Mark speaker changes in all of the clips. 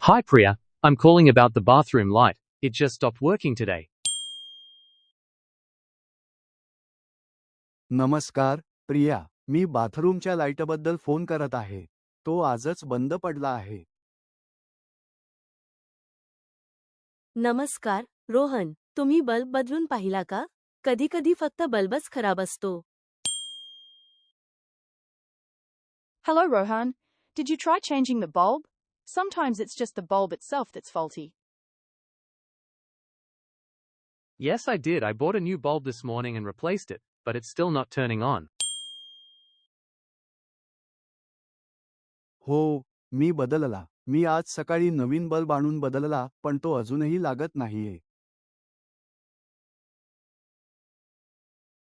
Speaker 1: Hi Priya, I'm calling about the bathroom light. It just stopped working today.
Speaker 2: नमस्कार प्रिया, मी बाथरूमच्या लाईटबद्दल phone करत आहे. तो आजच बंद पडला आहे.
Speaker 3: नमस्कार रोहन, तुम्ही बल्ब बदलून पाहिला का? कधी-कधी फक्त बल्बच खराब असतो.
Speaker 4: Hello, Rohan. Did you try changing the bulb? Sometimes it's just the bulb itself that's faulty.
Speaker 1: Yes, I did. I bought a new bulb this morning and replaced it, but it's still not turning on.
Speaker 2: हो, मी बदलला. मी आज सकाळी नवीन bulb आणून बदलला, पण तो अजूनही लागत नाहीये.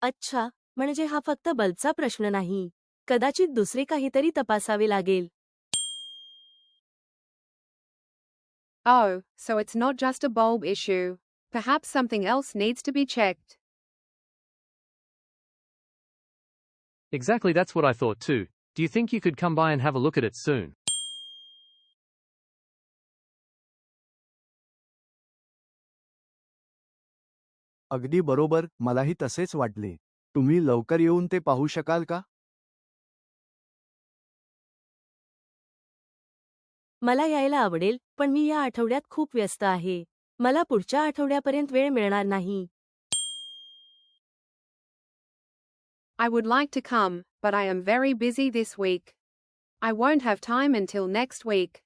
Speaker 3: अच्छा, म्हणजे हा फक्त बल्बचा प्रश्न नाही. कदाचित दुसरे काहीतरी तपासावे लागेल.
Speaker 5: Oh, so it's not just a bulb issue. Perhaps something else needs to be checked.
Speaker 1: Exactly, that's what I thought too. Do you think you could come by and have a look at it soon?
Speaker 2: अगदी बरोबर, मलाही तसेच वाटले. तुम्ही लवकर येऊन ते पाहू शकाल का?
Speaker 3: मला यायला आवडेल, पण मी या आठवड्यात खूप व्यस्त आहे. मला पुढच्या आठवड्यापर्यंत वेळ मिळणार नाही.
Speaker 5: I would like to come, but I am very busy this week. I won't have time until next week.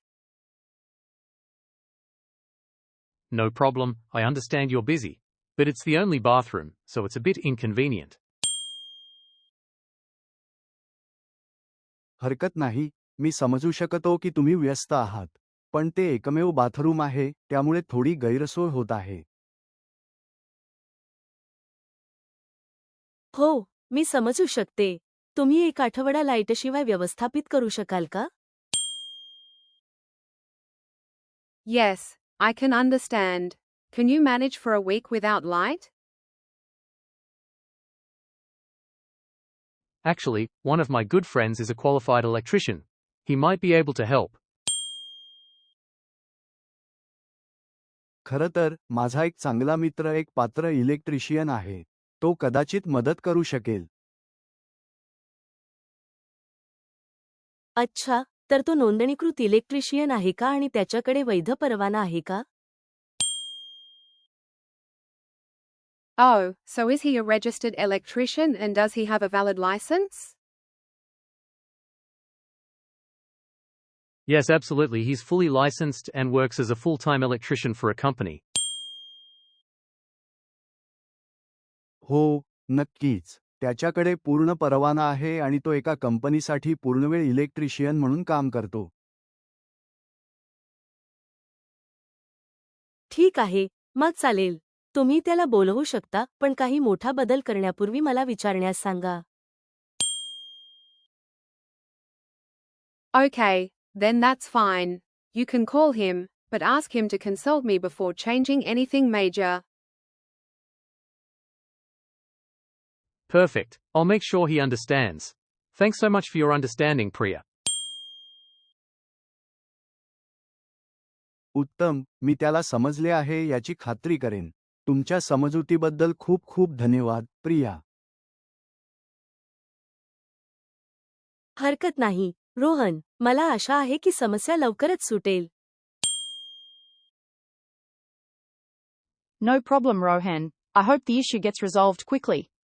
Speaker 1: No problem, I understand you're busy. But it's the only bathroom, so it's a bit inconvenient.
Speaker 2: हरकत नाही, मी समजू शकतो की तुम्ही व्यस्त आहात. पण ते एकमेव बाथरूम आहे, त्यामुळे थोडी गैरसोय होत आहे.
Speaker 3: हो, मी समजू शकते. तुम्ही एक आठवडा लाईटशिवाय व्यवस्थापित करू शकाल का?
Speaker 5: Yes, I can understand. Can you manage for a week without light?
Speaker 1: Actually, one of my good friends is a qualified electrician. He might be able to help.
Speaker 2: खरं तर, माझा एक चांगला मित्र एक पात्र इलेक्ट्रिशियन आहे. तो कदाचित मदत करू शकेल.
Speaker 3: अच्छा, तर तो नोंदणीकृत इलेक्ट्रिशियन आहे का आणि त्याच्याकडे वैध परवाना आहे का?
Speaker 5: Oh, so is he a registered electrician and does he have a valid license?
Speaker 1: Yes, absolutely, he's fully licensed and works as a full-time electrician for a company.
Speaker 2: हो, नक्कीच. त्याच्याकडे पूर्ण परवाना आहे आणि तो एका कंपनीसाठी पूर्णवेळ इलेक्ट्रिशियन म्हणून काम करतो.
Speaker 3: ठीक आहे, मग चालेल. तुम्ही त्याला बोलवू शकता, पण काही मोठा बदल करण्यापूर्वी मला विचारण्यास सांगा.
Speaker 5: Okay, then that's fine. You can call him, but ask him to consult me before changing anything major.
Speaker 1: Perfect. I'll make sure he understands. Thanks so much for your understanding, Priya.
Speaker 2: उत्तम, मी त्याला समजले आहे याची खात्री करेन. तुमच्या समजुतीबद्दल खूप खूप धन्यवाद, प्रिया.
Speaker 3: हरकत नाही, रोहन. मला आशा आहे की समस्या लवकरच सुटेल.
Speaker 4: No problem, Rohan. I hope the issue gets resolved quickly.